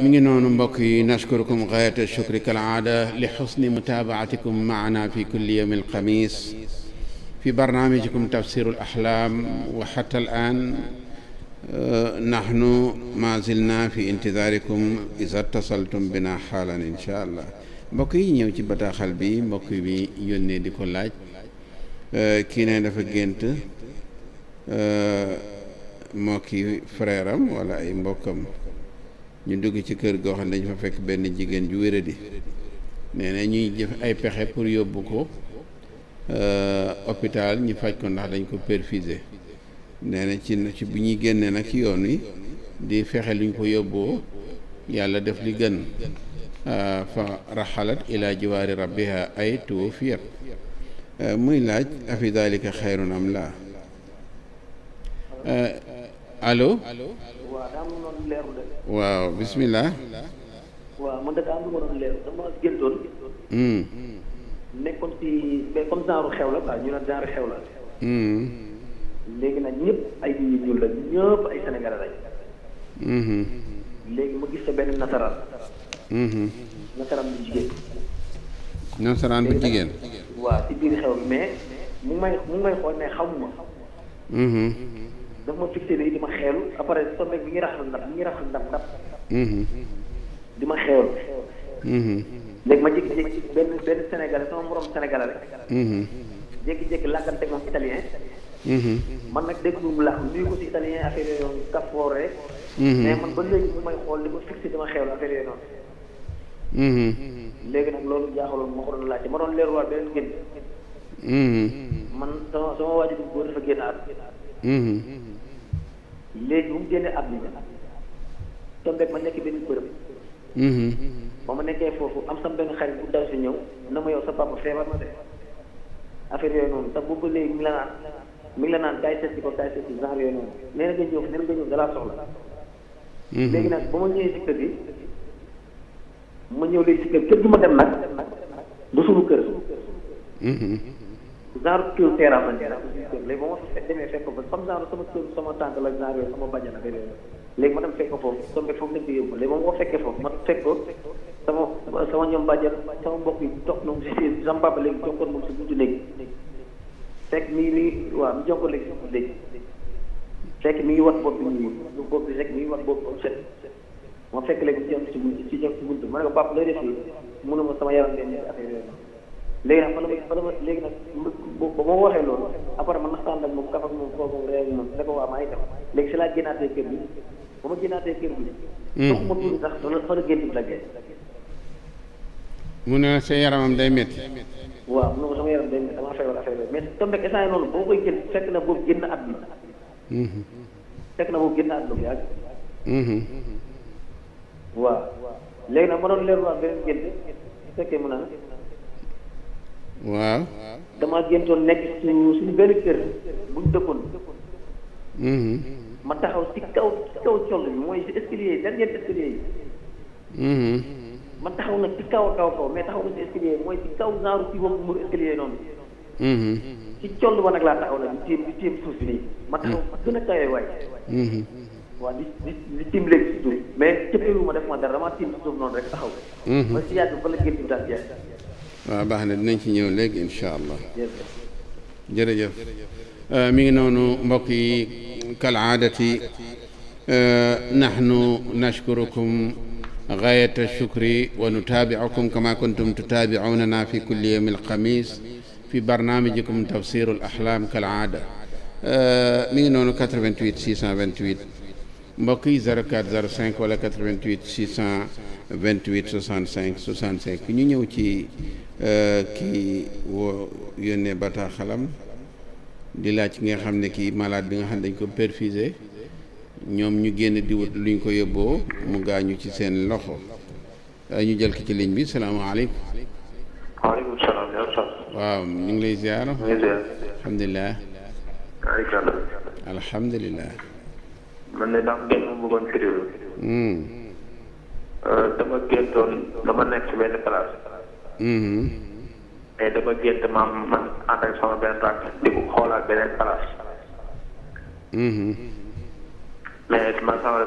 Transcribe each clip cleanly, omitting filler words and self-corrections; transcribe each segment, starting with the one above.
mi ngi noonu mbokk yi nashkurukum gaayata shukri kal aada li xusni mutabaatikum maana fi kulli yawmi alxamis fi barnaamijikum tafsiru alaxlaam wa xatta al aan naxnu ma zilna fi intidaarikum iza tasaltum bina xaalan insha allah. mbokk yi ñëw ci bataaxal bi mbokk bi yónnee di ko laaj kii ne dafa gént moo ki frère am wala ay mbokkam ñu dugg ci kër goo xam ne dañu fa fekk benn jigéen ju wéradi nee na ñuy jëf ay pexe pour yóbbu ko hôpital ñu faj ko ndax dañ ko perfusé nee na ci bu ñuy génnee nag ci yoon wi di fexe luñ ko yóbboo yàlla def li gën fa raxalat ila jiwaari rabbiha ay tuwufiyat muy laaj afi dalika xayrun am laa allo waaw daa am lu doon leeru de. waaw bismillah. waaw man de daa am lu ma doon leeru dama géntoon. nekkoon ci mais comme genre xew la quoi ñu ne genre xew la. léegi nag ñëpp ay nit ñu ñuul la ñëpp ay sénégalais lañ. léegi ma gis sa benn nasaraan. nasaraan bu jigéen. nasaraan bu jigéen. waaw ci biir xew bi mais mu ngi may xool mais xamuma. dafa ma fixé léegi di ma xeelu après soo nekk bi ngi raxal ndab di ma xeelu léegi ma jékki-jékki benn sénégalais sama morom sénégalais rek jékki-jékki làkkante moom italien man nag dégg mu làkk nuyu ko si italien affaire yooyu noonu kafoore mais man ba léegi mu may xool di ma fixé di ma xeelu affaire yooyu noonu léegi nag loolu jaaxaloon ma ko doon laajte ma doon leeruwaat beneen génn man sama waajur bu góor dafa génn at léegi bu mu génnee àdduna tombeek ma nekk benn bërëb ba ma nekkee foofu am sam benn xarit bu daw si ñëw na ma yow sa papa feebar na de affaire yooyu noonu sax boobu léegi mi ngi la naan kaay seet si ko kaay seet si genre yooyu noonu nee na nga ñëw dalaa soxla léegi nag ba ma ñëwee si kër gi ma ñëw léegi si kër gi ma dem nag du suñu kër genre kër terrasse lañ léegi ba ma fa demee fekk ko fa comme genre sama kër sama tànk la genre yooyu sama bàjjan ak yooyu léegi ma dem fekk ko foofu tombe foofu lañ ko yóbbu léegi ba ma ko fekkee foofu ma fekk ko sama ñoom bàjjan sama mbokk yi toog na mu si sama papa léegi jokkoon moom si buntu léegi fekk mi jokkoon léegi si buntu léegi fekk mi ngi wat bopp bi rek mi ngi wat bopp bi set ma fekk léegi ci buntu ma ne ko papa looy def fii mu ne ma sama yaram ngeen affaire yooyu léegi nag léegi nag ba ma waxee loolu après man naxtaan ak moom kaf ak moom foofu réew moom ne ko waa maa ngi dem léegi si laa génnaatee kër bi ba ma génnaatee kër bi sox ma tuuti sax fa la génn bi la gee mu ne sa yaramam day métti waaw mu ne ma sama yaram day métti damaa feebar affaire yooyu mais tam rek instant noonu boo koy génn fekk na boobu génn àdduna bu yàgg waaw léegi nag ma doon leer waa beneen génn fekkee mu naa waaw damaa géntoon nekk suñu benn kër buñ dëkkoon ma taxaw ci kaw col bi mooy si escalier yi dernier escalier yi ma taxaw nag ci kaw mais taxaw na si escalier yi mooy ci kaw genre ci boobu mur escalier noonu ci col ba nag laa taxaw nag di tiim suuf si nii ma taxaw gën a kawee waay waaw di tiim léegi si suuf mais cëppeelu ma def ma dara damaa tiim si suuf noonu rek taxaw ma si yàgg ba la génn bi daal jeex waaw baax na dinañ ci ñëw léegi incha allah jërëjëf mi ngi noonu mbokk yi kal aadati nahnu nashkurukum gaayata shukri wa nutaabicukum kama kuntum tutaabicuunana fi kulli yawmi alxamis fi barnaamijikum tafsiru alaxlaam kal aada mi ngi noonu 88 628 mbokk yi 04 05 wala 88 628 65 65 ñu ñëw ci kii woo yónnee bataaxalam di laaj ki nga xam ne kii malade bi nga xam ne dañ ko perfusé ñoom ñu génn di wut luñ ko yóbboo mu gaañu ci seen loxo ñu jël ki ci ligne bi salaamaaleykum. waaleykum salaam. waaw ñu ngi lay ziar. alhamdulilah. alhamdulilah. man de daam ngeen ma bëggoon firilu. dama géntoon dama nekk ci benn place. mais dama gént man ànd ak sama benn rakk di ko xoolaat beneen place. mais man sama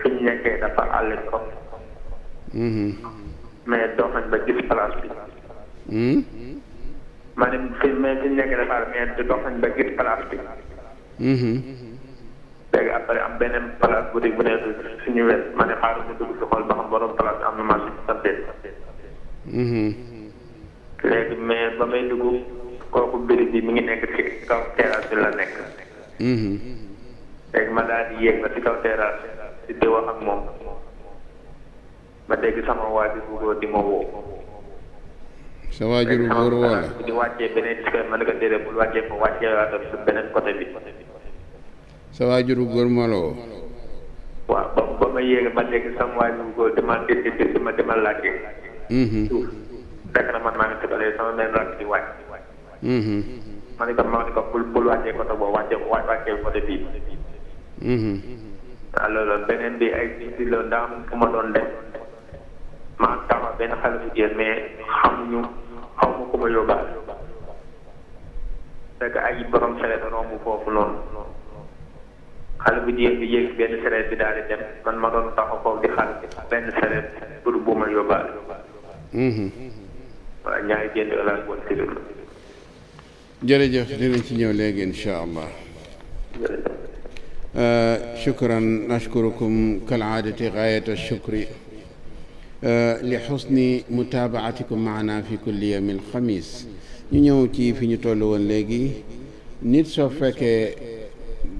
fi ñu nekkee dafa àll ko. mais dox nañ ba gis place bi. ma ne fi ñu nekkee dafa àll mais dox nañ ba gis place bi. léegi après am beneen place boutique bu nekk suñu wet ma ne xaaral ñu dugg si xool ba xam borom place bi am na marché léegi mais ba may dugg kooku birig bi mi ngi nekk ci kaw terrasse bi la nekk. léegi ma daal di yéeg ba ci kaw terrasse di wax ak moom ma dégg sama waajur bu góor di ma woo. sa waajur bu góor woo la di wàccee beneen escalier ma ne ko déedéet bul wàccee ko wàccee waatam si beneen côté bi. sa waajur bu góor moo la woo. waaw ba ma yéeg ma dégg sama waajur bu góor dama laajte. suuf fekk na man maa ngi tëbalee sama benn rakk di wàcc. ma ne ko bul wàccee côté boobu wàccee côté bii. waaw loolu beneen bi ay si loolu daa am fu ma doon dem ma taxaw benn xale bu jigéen mais xaw ma ku ma yóbbaale. fekk ay borom sareet romb foofu noonu. xale bu jigéen bi yéeg benn sareet bi daal di dem man ma doon taxaw foofu di xaar benn sareet pour bu ma yóbbaale. waaw ñaari génn laa woon si loolu. jërëjëf dinañ ci ñëw léegi incha allah. shukran nashkurukum kalaadati gaayata shukri li xusni mutaabaatikum maana fi kulli yawmil xamis. ñu ñëw ci fi ñu toll woon léegi nit soo fekkee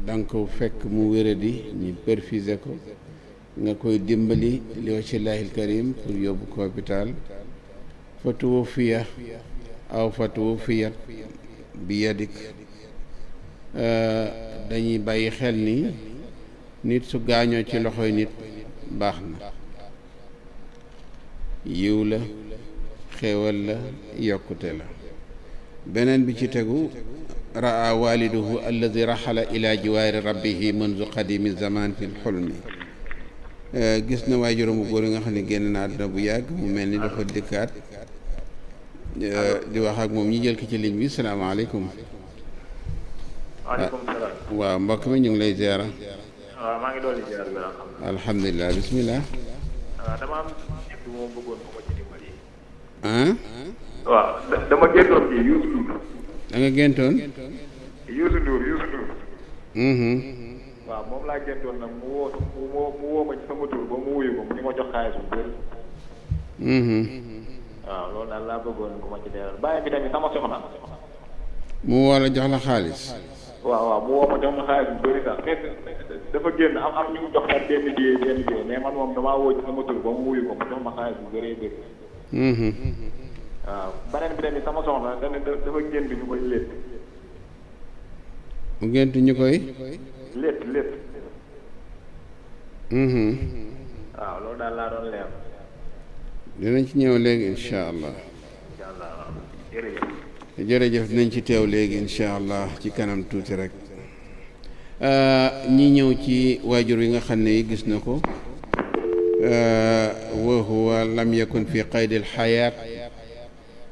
da nga ko fekk mu wéradi ñu perfusé ko nga koy dimbali li wajhillahil karim pour yóbbu ko hôpital fa tuwuffiya aw fa tuwuffiyat bi yadik dañuy bàyyi xel ni nit su gaañoo ci loxoy nit baax na, yiw la, xéewal la, yokkute la. beneen bi ci tegu raa waliduhu alladi raxala ila jiwaari rabbihi munzu qadimi zaman fi lxulmi. gis na waajuram bu góor yi nga xam ne génn na àdduna bu yàgg, mu mel ni dafa dikkaat di wax ak moom. ñi jël ki ci ligne bi. salaamaaleykum. waaleykum salaam. waaw mbokk mi ñu ngi lay ziara. waaw maa ngi doon di ziar bi alhamdulilah bismillah. dama am bu ma bëggoon ko ma ci dimbali. waaw dama géntoon kii Youssou Ndour. da nga géntoon. Youssou Ndour. waaw moom laa géntoon nag mu woo ma ci sama tur ba mu wuyu ko mu ñu ma jox xaalis bu bëri. waaw loolu daal laa bëggoon ko ma ci leeral. bàyyi bi tamit sama soxna. mu woo la jox la xaalis. waaw mu woo ma jox ma xaalis bu bëri sax mais dafa génn am ñu jox la benn billet mais man moom damaa woo ci sama tur ba mu wuyu ko mu jox ma xaalis bu bëree bëri. waaw beneen bi tamit sama soxna dafa gént ñu koy létt. mu gént ñu koy. létt. waaw loolu daal laa doon leer. dinañ ci ñëw léegi incha allah. incha allah jërëjëf dinañ ci teew léegi incha allah ci kanam tuuti rek. ñi ñëw ci waajur yi nga xam ne yi gis na ko. wa huwa lam yakun fi qaydi alxayaat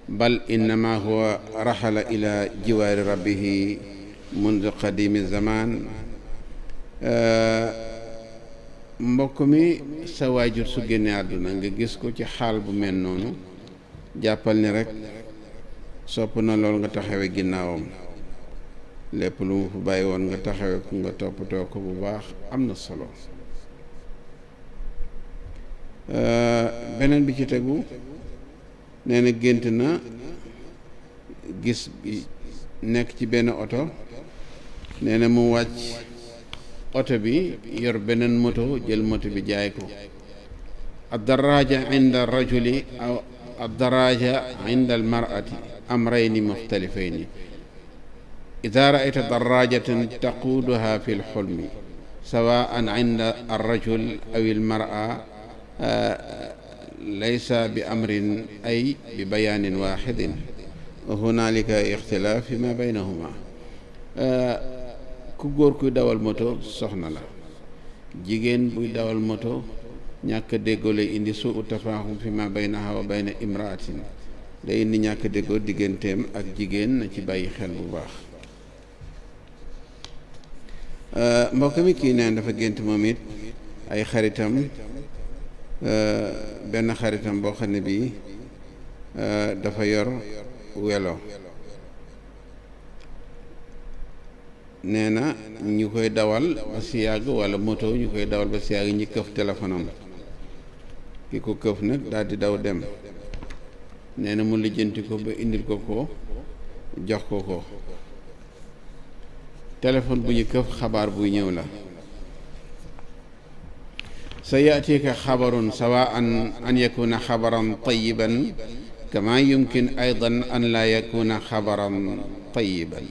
bal innama huwa raxala ila jiwaari rabbihi mundu qadimi zaman. mbokk mi sa waajur su génne àdduna nga gis ko ci xaal bu mel noonu, jàppal ni rek sopp na lool nga taxawe ginnaawam. lépp lu mu fa bàyyi woon nga taxawe ko, nga toppatoo ko bu baax, am na solo. beneen bi ci tegu nee na gént na gis nekk ci benn oto, nee na mu wàcc oto bi yor beneen moto, jël moto bi jaay ko. ad-daraaja inda rajuli aw ad-daraaja inda al-mar'ati amrayni muxtalifayni. ida raayta daraajatan taquuduha fi lxulmi sawaan inda ar-rajul aw al-mar'a laysa bi amrin ay bi bayaanin waaxidin wa hunaalika ixtilaaf fi ma baynahuma. ku góor kuy dawal moto soxna la, jigéen buy dawal moto ñàkk déggoo lay indi suu tafaahum fi ma baynaha wa bayna imraatin, day indi ñàkk déggoo digganteem ak jigéen, na ci bàyyi xel bu baax. mbokk mi kii neen dafa gént moom it ay xaritam benn xaritam boo xam ne bii dafa yor welo nee na ñu koy dawal ba si yàgg wala moto ñu koy dawal ba si yàgg ñi këf téléphone am ki ko këf nag daal di daw dem nee na mu lijjanti ko ba indil ko jox ko téléphone bu ñu këf xabaar buy ñëw la sa yaatika xabarun sawaan an yakuna xabaran tayiban kama yumkin aydan an laa yakuna xabaran tayiban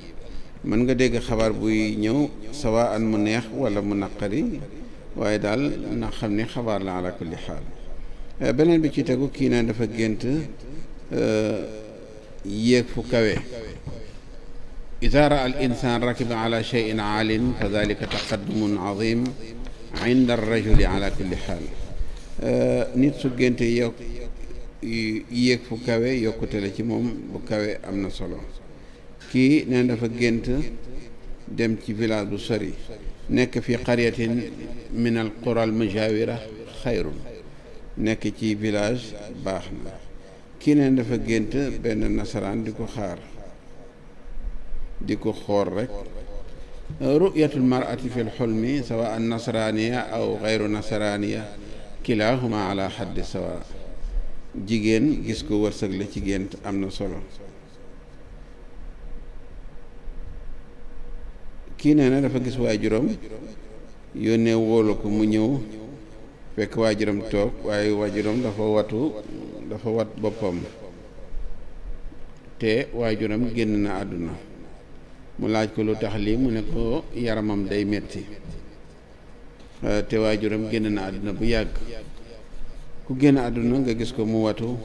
mën nga dégg xabaar buy ñëw sawaan mu neex wala mu naqari waaye daal na xam ni xabaar la ala kulli xaal beneen bi ci tegu kii na dafa gént yéeg fu kawe ida raa al insan rakiba ala cheyin aalin fa dalika taqaddumun azim inda arrajuli ala kulli xaal nit su génte yéeg fu kawe yokkute la ci moom bu kawe am na solo kii neen dafa gént dem ci village bu sori nekk fi qaryatin min al qura al mujawira xayrun nekk ci village baax na kii neen dafa gént benn nasaraan di ko xaar di ko xool rek ru'yatul mar'ati fi lxulmi sawaan nasraniya aw xayru nasraniya kilahuma ala xaddi sawa jigéen gis ko wërsëg la ci gént am na solo kii nee na dafa gis waajuram yónnee wóolu ko mu ñëw fekk waajuram toog waaye waajuram dafa wat boppam te waajuram génn na àdduna mu laaj ko lu tax lii mu ne ko yaramam day metti te waajuram génn na àdduna bu yàgg ku génn àdduna nga gis ko mu watu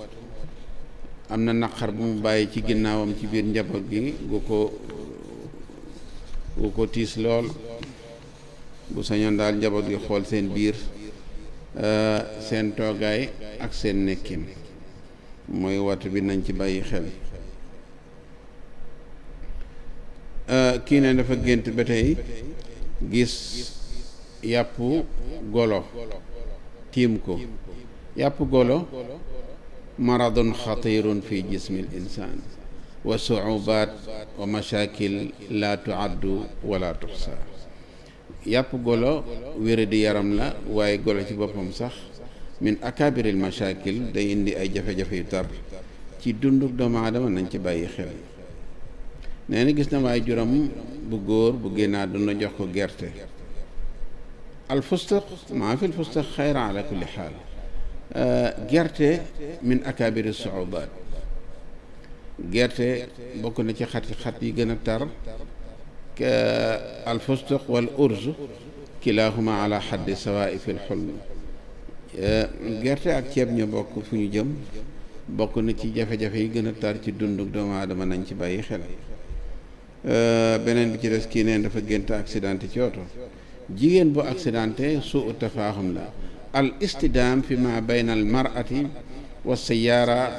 am na naqar bu mu bàyyi ci ginnaawam ci biir njaboot gi gu ko tiis lool bu sañoon daal njaboot gi xool seen biir seen toogaay ak seen nekkin mooy watu bi nañ ci bàyyi xel kii ne dafa gént ba tey gis yàpp golo tiim ko yàpp golo maradun xatirun fi jismi l insan wa suubat wa mashakil la tuaddu wala tuxsa yàpp golo wéradi yaram la waaye golo ci boppam sax min akabiril mashakil day indi ay jafe-jafe yu tar ci dunduk doomu aadama nañ ci bàyyi xel nee na gis na waaye juram bu góor bu génn àdduna jox ko gerte al fustaq maa fi l fustaq xayra ala kulli xaal gerte min akabiri suubat gerte bokk na ci xat yi gën a tar al fustaq wal urz kilahuma ala xaddi sawaa'i fi l xulm gerte ak ceeb ñoo bokk fu ñu jëm bokk na ci jafe-jafe yi gën a tar ci dunduk doomu aadama nañ ci bàyyi xel beneen bi ci des kii neen dafa gént accidenté ci oto jigéen bu accidenté suu tafaaxum la al istidaam fi ma bayna al mar'ati wa sayaara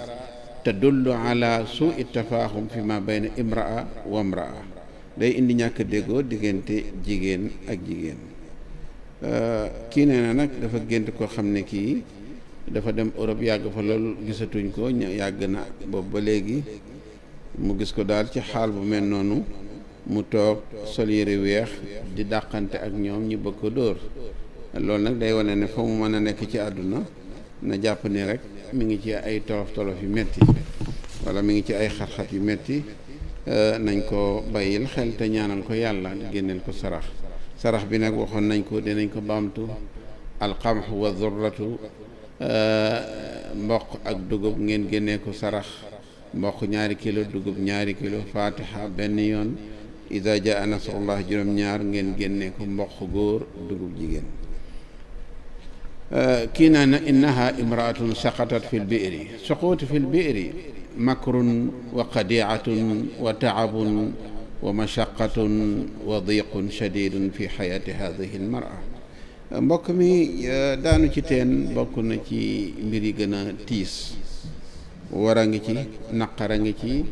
tadullu ala suu tafaaxum fi ma bayna imraa wa imraa day indi ñàkk déggoo diggante jigéen ak jigéen kii nee na nag dafa gént koo xam ne kii dafa dem Europe yàgg fa loolu gisatuñ ko yàgg na boobu ba léegi mu gis ko daal ci xaal bu mel noonu mu toog sol yére weex di dàqante ak ñoom ñu bëgg ko dóor loolu nag day wane ne fa mu mën a nekk ci àdduna na jàpp ni rek mi ngi ci ay tolof yu metti wala mi ngi ci ay xat-xat yu metti nañ ko bàyyil xel te ñaanal ko yàlla génneel ko sarax bi nag waxoon nañ ko dinañ ko baamtu alqamh wa dhurratu mboq ak dugub ngeen génnee ko sarax mboq 2 kilo dugub 2 kilo fatiha benn yoon ida jaa nasrullah juróom-ñaar ngeen génnee ko mboq góor dugub jigéen kii naa na innaha imraatun saqatat fi lbi'ri suquutu fi lbi'ri makrun wa qadiatun wa taabun wa mashaqatun wa diqun shadidun fi xayaati hadihi almara mbokk mi daanu ci teen bokk na ci mbir yi gën a tiis war a ngi ci naqar a ngi ci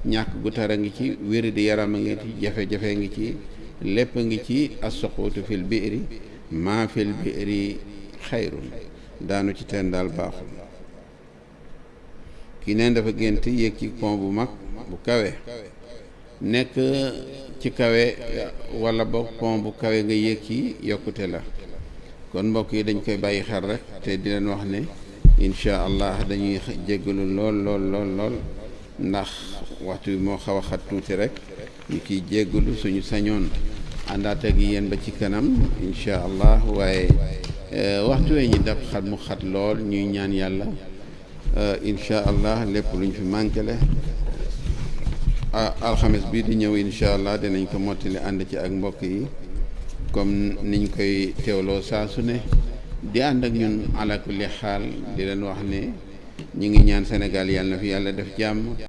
ñàkk gu tar a ngi ci wéri di yaram a ngi ci jafe-jafe ngi ci lépp ngi ci as-suquutu fil bi'ri maa fil bi'ri xayrun daanu ci teen daal baaxul. kii neen dafa gént yéeg ci pont bu mag bu kawe nekk ci kawe wala boog pont bu kawe nga yéeg ci yokkute la. kon mbokk yi dañ koy bàyyi xel rek te di leen wax ne incha allah dañuy jéggalu lool ndax waxtu bi moo xaw a xat tuuti rek ñu kiy jéggalu suñu sañoon àndaat ak yéen ba ci kanam incha allah waaye waxtu wee ñi dab xat mu xat lool ñuy ñaan yàlla incha allah lépp luñ fi manqué le alxames bi di ñëw incha allah dinañ ko mottali ànd ci ak mbokk yi comme niñ koy teewloo saa su ne di ànd ak ñun ala kulli xaal di leen wax ne ñu ngi ñaan Sénégal yàlla na fi yàlla def jàmm